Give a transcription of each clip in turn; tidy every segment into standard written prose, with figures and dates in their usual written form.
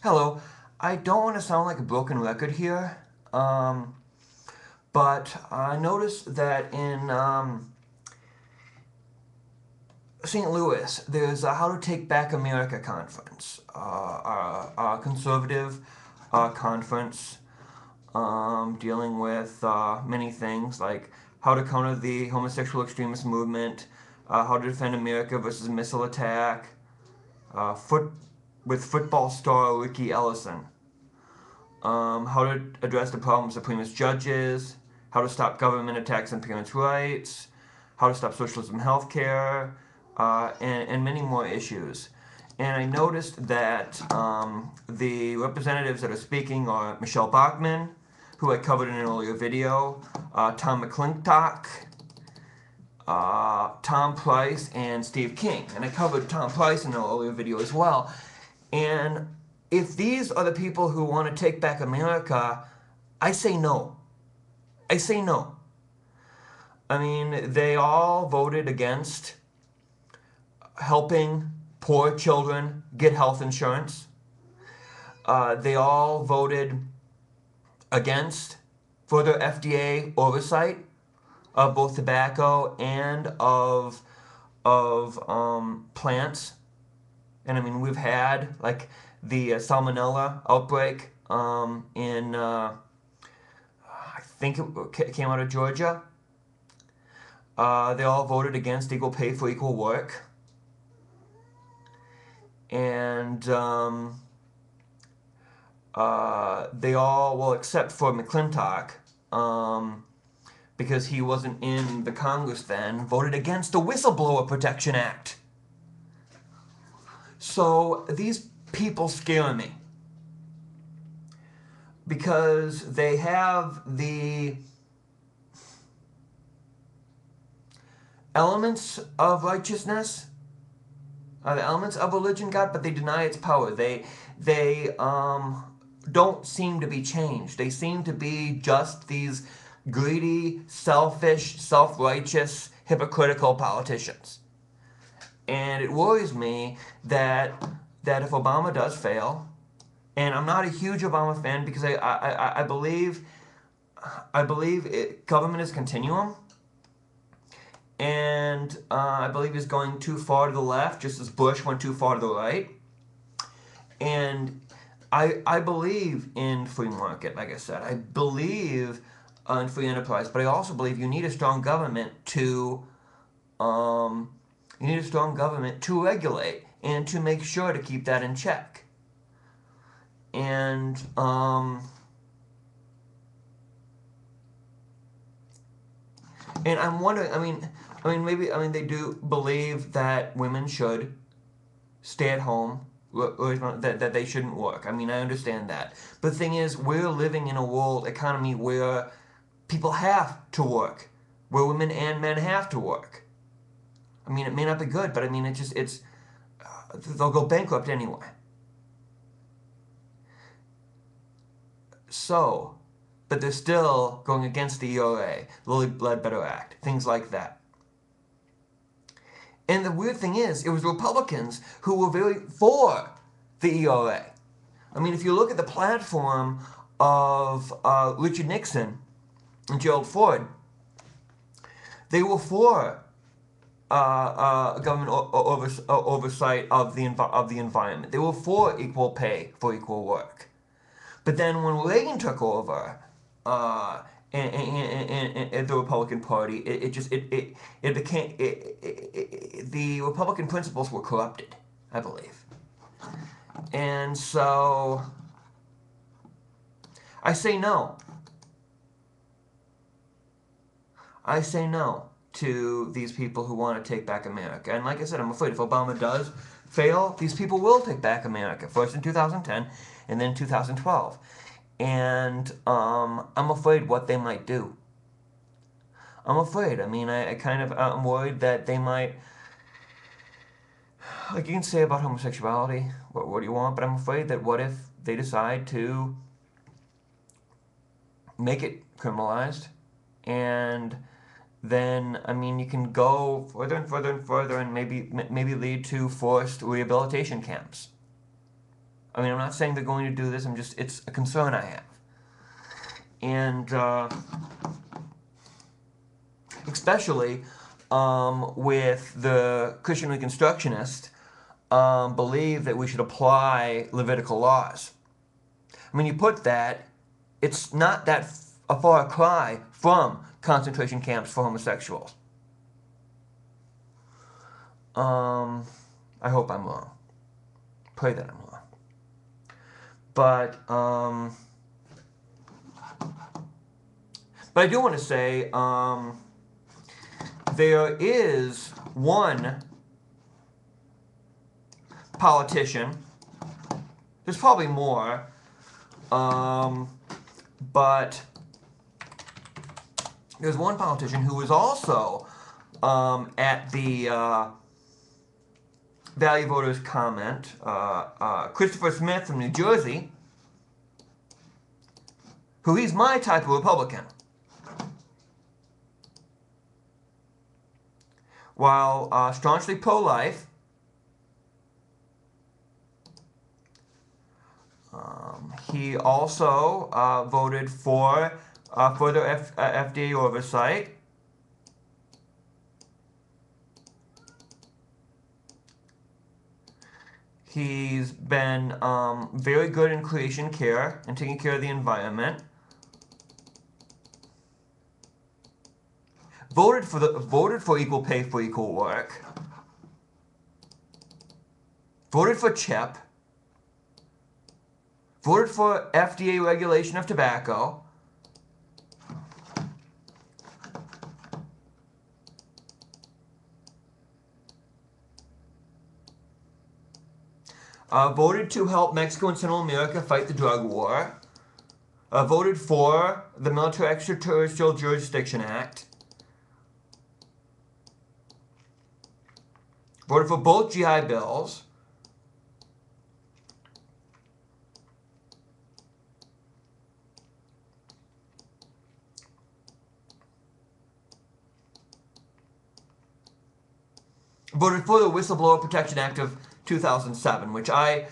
Hello. I don't want to sound like a broken record here, but I noticed that in St. Louis, there's a How to Take Back America conference, a conservative conference dealing with many things like how to counter the homosexual extremist movement, how to defend America versus a missile attack, foot with football star Ricky Ellison. How to address the problems of supremacist judges, how to stop government attacks on parents' rights, how to stop socialism in healthcare, and many more issues. And I noticed that the representatives that are speaking are Michelle Bachmann, who I covered in an earlier video, Tom McClintock, Tom Price, and Steve King. And I covered Tom Price in an earlier video as well. And if these are the people who want to take back America, I say no. I say no. I mean, they all voted against helping poor children get health insurance. They all voted against further FDA oversight of both tobacco and of plants. And I mean, we've had like the salmonella outbreak in I think it came out of Georgia. They all voted against equal pay for equal work. And they all, well, except for McClintock, because he wasn't in the Congress then, voted against the Whistleblower Protection Act. So these people scare me because they have the elements of righteousness, the elements of religion, God, but they deny its power. They don't seem to be changed. They seem to be just these greedy, selfish, self-righteous, hypocritical politicians. And it worries me that if Obama does fail, and I'm not a huge Obama fan because I believe government is continuum, and I believe he's going too far to the left, just as Bush went too far to the right. And I believe in free market, like I said. I believe in free enterprise, but I also believe you need a strong government to regulate and to make sure to keep that in check. And I'm wondering. Maybe they do believe that women should stay at home, or that they shouldn't work. I mean, I understand that. But the thing is, we're living in a world economy where people have to work, where women and men have to work. I mean, it may not be good, but I mean, they'll go bankrupt anyway. So, but they're still going against the ERA, Lilly Ledbetter Act, things like that. And the weird thing is, it was Republicans who were very for the ERA. I mean, if you look at the platform of Richard Nixon and Gerald Ford, they were for government oversight of the environment. They were for equal pay for equal work. But then when Reagan took over, and the Republican Party, the Republican principles were corrupted, I believe. And so I say no. I say no to these people who want to take back America. And like I said, I'm afraid if Obama does fail, these people will take back America, first in 2010 and then 2012. And I'm afraid what they might do. I'm afraid. I mean, I'm worried that they might, like you can say about homosexuality, what do you want? But I'm afraid that what if they decide to make it criminalized, and then, I mean, you can go further and further and further and maybe lead to forced rehabilitation camps. I mean, I'm not saying they're going to do this. It's a concern I have. And especially with the Christian Reconstructionists believe that we should apply Levitical laws. I mean, you put that, it's not that a far cry from concentration camps for homosexuals. I hope I'm wrong. Pray that I'm wrong. But I do want to say there is one politician, there's probably more, but there's one politician who was also at the Value Voters comment, Christopher Smith from New Jersey, who he's my type of Republican. While staunchly pro-life, he also voted for further FDA oversight. He's been very good in creation care and taking care of the environment. Voted for equal pay for equal work. Voted for CHIP. Voted for FDA regulation of tobacco. Voted to help Mexico and Central America fight the drug war. Voted for the Military Extraterrestrial Jurisdiction Act. Voted for both GI bills. Voted for the Whistleblower Protection Act of 2007, which I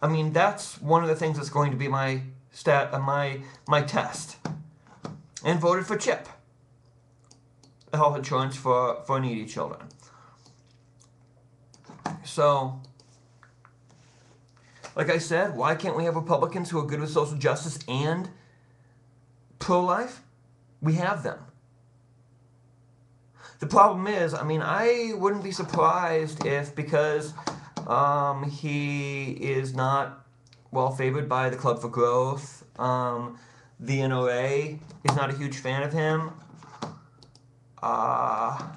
mean, that's one of the things that's going to be my test. And voted for CHIP, health insurance for needy children. So, like I said, why can't we have Republicans who are good with social justice and pro-life? We have them. The problem is, I mean, I wouldn't be surprised if, because he is not well favored by the Club for Growth, the NRA is not a huge fan of him. I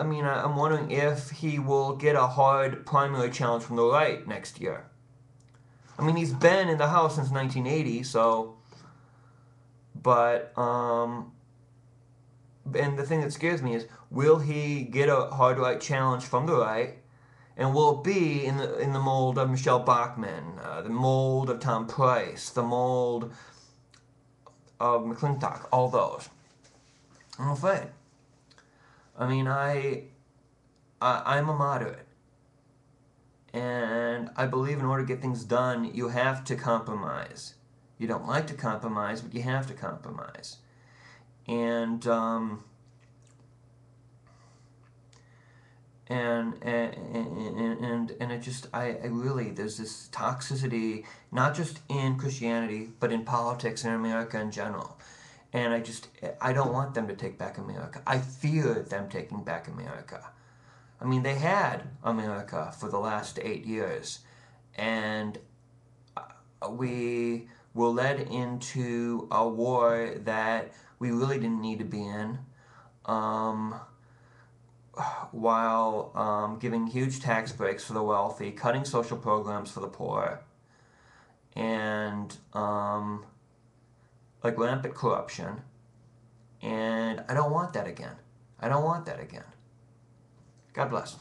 mean, I'm wondering if he will get a hard primary challenge from the right next year. I mean, he's been in the House since 1980, so, but, and the thing that scares me is, will he get a hard right challenge from the right, and will it be in the mold of Michelle Bachmann, the mold of Tom Price, the mold of McClintock, all those? I'm afraid. I mean, I'm a moderate, and I believe in order to get things done, you have to compromise. You don't like to compromise, but you have to compromise. And it just, I really, there's this toxicity, not just in Christianity, but in politics and in America in general. And I don't want them to take back America. I fear them taking back America. I mean, they had America for the last 8 years, and we were led into a war that we really didn't need to be in, while giving huge tax breaks for the wealthy, cutting social programs for the poor, and like rampant corruption. And I don't want that again. I don't want that again. God bless.